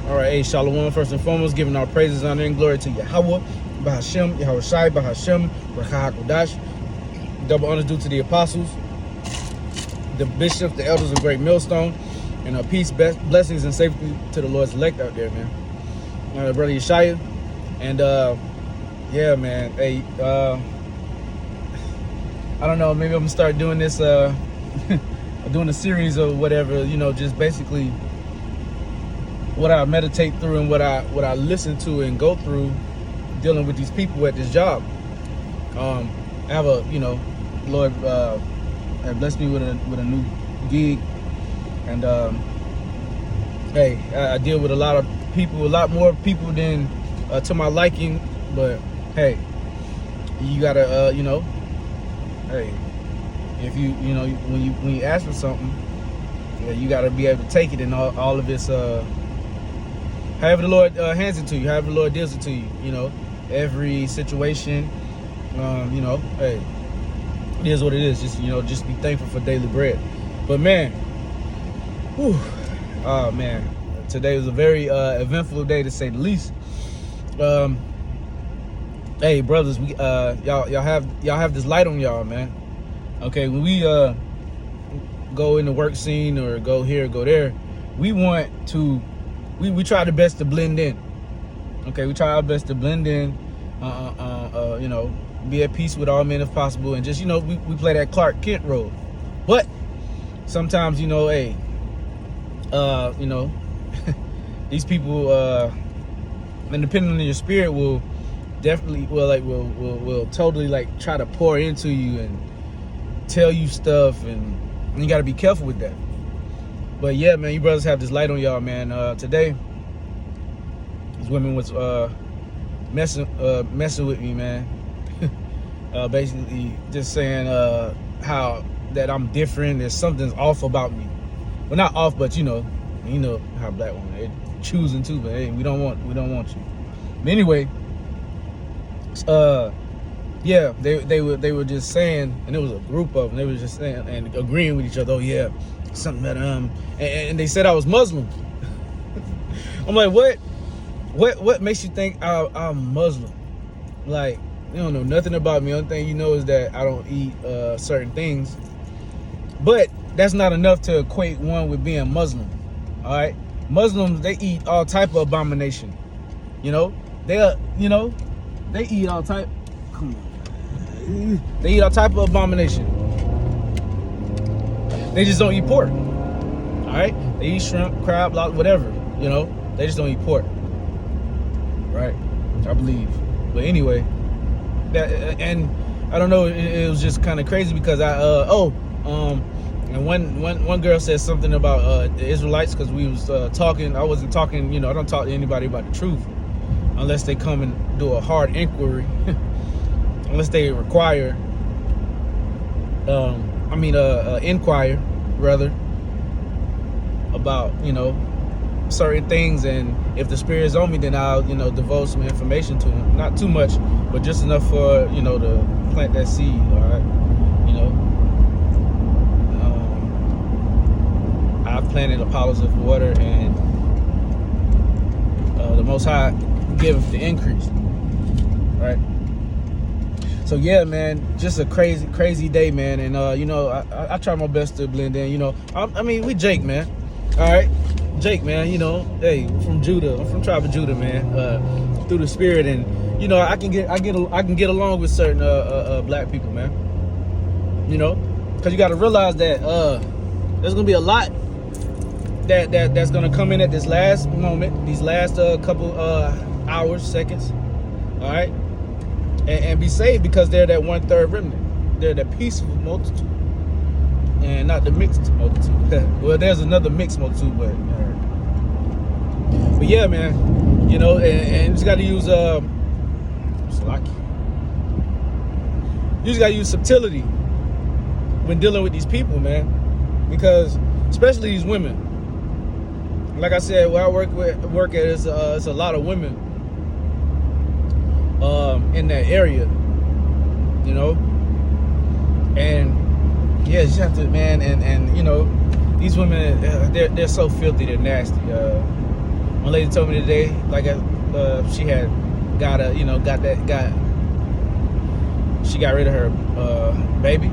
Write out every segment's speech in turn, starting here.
All right, hey, Shalom. First and foremost, giving our praises, honor, and glory to Yahweh, Bahashem, Yahweh Shai, Bahashem, Rakah HaKodash. Double honors due to the apostles, the bishops, the elders of Great Millstone, and peace, blessings, and safety to the Lord's elect out there, man. Brother Yeshaya. And, yeah, man, hey, I don't know, maybe I'm going to start doing this, doing a series or whatever, you know, just basically what I meditate through and what I listen to and go through dealing with these people at this job. I have a, you know, Lord have blessed me with a new gig, and hey, I deal with a lot of people, a lot more people than to my liking, but hey, you gotta you know, hey, if you know when you ask for something, yeah, you gotta be able to take it, and all of this however the Lord hands it to you, however the Lord deals it to you, you know, every situation, you know, hey, it is what it is. Just, you know, just be thankful for daily bread. But man, whew, oh man, today was a very eventful day to say the least. Hey brothers, we y'all have this light on y'all, man. Okay, when we go in the work scene or go here, go there, we want to. We try the best to blend in. Okay, we try our best to blend in, you know, be at peace with all men if possible, and just, you know, we play that Clark Kent role. But sometimes, you know, hey, you know, these people, and depending on your spirit, will definitely, will totally like try to pour into you and tell you stuff, and you got to be careful with that. But yeah, man, you brothers have this light on y'all, man. Today, these women was messing with me, man. Basically, just saying how that I'm different. There's something's off about me. Well, not off, but you know how black women they're choosing to. But hey, we don't want you. But anyway, yeah, they were just saying, and it was a group of them. They were just saying and agreeing with each other. Oh yeah. Something that and they said I was Muslim. I'm like, what makes you think I'm Muslim? Like, you don't know nothing about me. Only thing you know is that I don't eat certain things. But that's not enough to equate one with being Muslim. All right, Muslims, they eat all type of abomination. You know, they eat all type. Come on, they eat all type of abomination. They just don't eat pork. All right, they eat shrimp, crab, whatever. You know, they just don't eat pork. Right, I believe. But anyway, and I don't know. It was just kind of crazy because and one girl said something about the Israelites, because we was talking. I wasn't talking. You know, I don't talk to anybody about the truth unless they come and do a hard inquiry, unless they require. Inquire rather about, you know, certain things, and if the spirit is on me, then I'll, you know, divulge some information to him. Not too much, but just enough for, you know, to plant that seed. All right, you know, I've planted Apollos of water, and the Most High give the increase. All right. So yeah, man, just a crazy day, man. And you know, I try my best to blend in. You know, I mean, we Jake, man. All right, Jake, man. You know, hey, from Judah. I'm from tribe of Judah, man. Through the spirit, and you know, I can get along with certain black people, man. You know, because you got to realize that there's gonna be a lot that's gonna come in at this last moment, these last couple hours, seconds. All right. And be saved, because they're that 1/3 remnant. They're the peaceful multitude, and not the mixed multitude. Well, there's another mixed multitude, but yeah, man. You know, and you just got to use you just got to use subtlety when dealing with these people, man, because especially these women. Like I said, where I work at is it's a lot of women in that area, you know, and yeah, you just have to, man, and you know, these women, they're so filthy, they're nasty. One lady told me today, like she had she got rid of her baby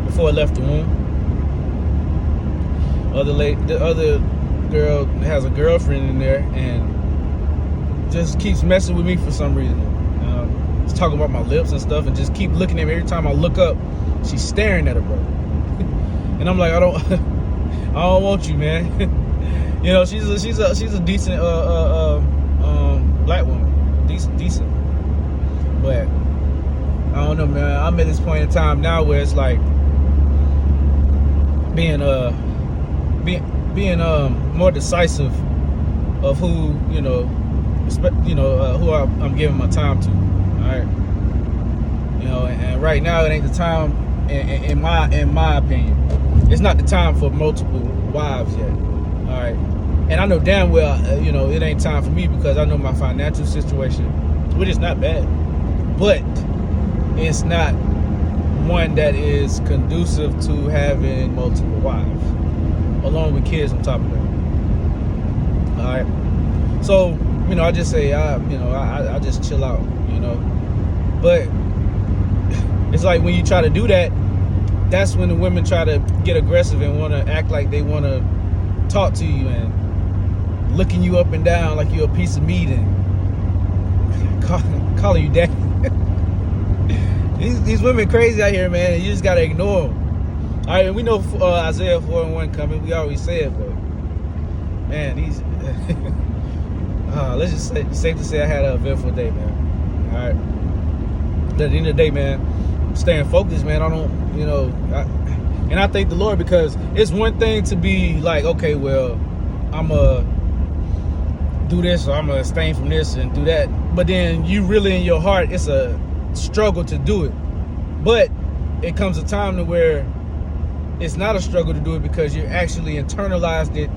before it left the womb. The other girl has a girlfriend in there and just keeps messing with me for some reason. Just talking about my lips and stuff, and just keep looking at me. Every time I look up, she's staring at her brother. And I'm like, I don't want you, man. You know, she's a decent black woman, decent. But I don't know, man. I'm at this point in time now where it's like being more decisive of who who I'm giving my time to. All right, and right now it ain't the time. In my opinion, it's not the time for multiple wives yet. All right, and I know damn well, it ain't time for me because I know my financial situation, which is not bad, but it's not one that is conducive to having multiple wives, along with kids on top of that. All right, so I just say I just chill out, but it's like when you try to do that, that's when the women try to get aggressive and want to act like they want to talk to you and looking you up and down like you're a piece of meat and calling you daddy. These women crazy out here, man. You just gotta ignore them. All right, we know Isaiah 4:1 coming. We always say it, but man, these. Let's just say, safe to say, I had an eventful day, man. All right. But at the end of the day, man, I'm staying focused, man. I don't, and I thank the Lord because it's one thing to be like, okay, well, I'm gonna do this or I'm gonna abstain from this and do that, but then you really in your heart, it's a struggle to do it. But it comes a time to where it's not a struggle to do it because you actually internalized it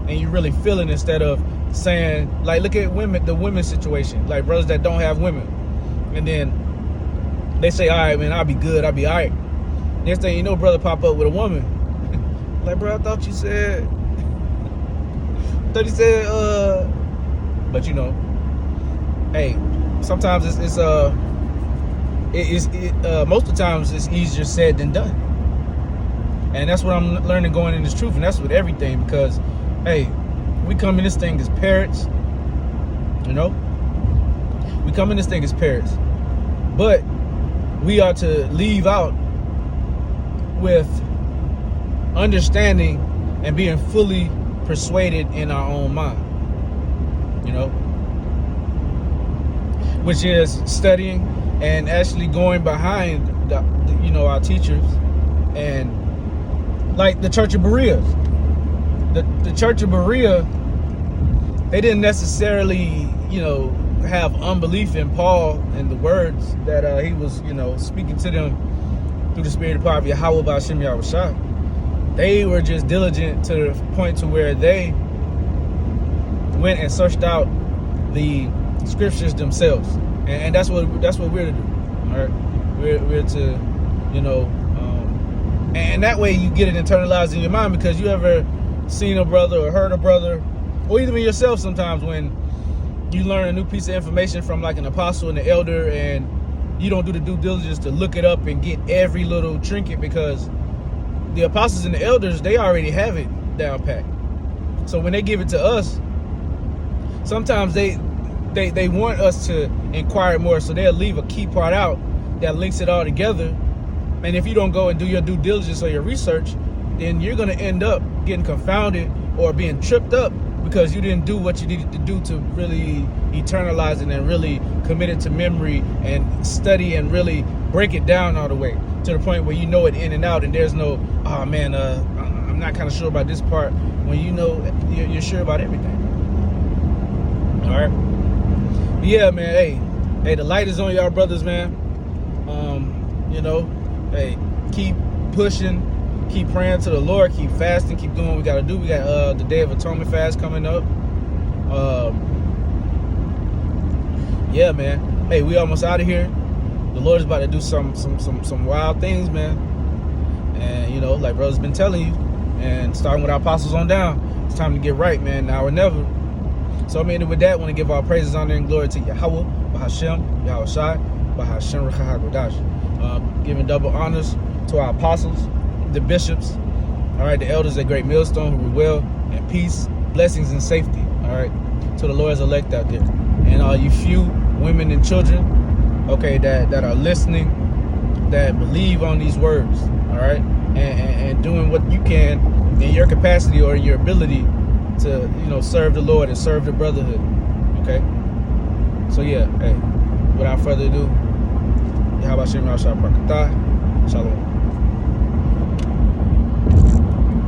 and you really feel it instead of saying, like, look at the women's situation, like brothers that don't have women, and then they say, all right, man, I'll be good, I'll be all right. Next thing you know, brother pop up with a woman. Like, bro, I thought you said, but hey, sometimes it's most of the times it's easier said than done. And that's what I'm learning going in this truth, and that's with everything, because hey, we come in this thing as parents, we come in this thing as parents, but we are to leave out with understanding and being fully persuaded in our own mind, which is studying and actually going behind our teachers. And like the Church of Berea, the Church of Berea, they didn't necessarily have unbelief in Paul and the words that he was speaking to them through the Spirit of power of Yahweh B'Hashem Yahushua. They were just diligent to the point to where they went and searched out the scriptures themselves, and that's what we're to do. All right, we're to and that way you get it internalized in your mind, because you ever seen a brother or heard a brother, or even yourself sometimes, when you learn a new piece of information from like an apostle and an elder, and you don't do the due diligence to look it up and get every little trinket, because the apostles and the elders, they already have it down pat. So when they give it to us, sometimes they want us to inquire more, so they'll leave a key part out that links it all together. And if you don't go and do your due diligence or your research, then you're going to end up getting confounded or being tripped up because you didn't do what you needed to do to really eternalize it and really commit it to memory and study and really break it down all the way to the point where you know it in and out, and there's no, oh man, I'm not kind of sure about this part, when you're sure about everything. All right. But yeah, man, hey, the light is on y'all brothers, man. Hey, keep pushing, keep praying to the Lord, keep fasting, keep doing what we got to do. We got the Day of Atonement fast coming up. Yeah, man. Hey, we almost out of here. The Lord is about to do some wild things, man. And like brother's been telling you, And starting with our apostles on down, it's time to get right, man, now or never. So I mean, with that, I want to give our praises, honor, and glory to Yahweh, Bahashem, Yahweh Shai, Bahashem Rechahagodash. Giving double honors to our apostles, the bishops, all right, the elders at Great Millstone who rule well, and peace, blessings, and safety, all right, to the Lord's elect out there. And all you few women and children, okay, that are listening, that believe on these words, all right, and doing what you can in your capacity or in your ability to, serve the Lord and serve the brotherhood, okay? So yeah, hey, without further ado, Yahweh Shem Yahweh Shalom.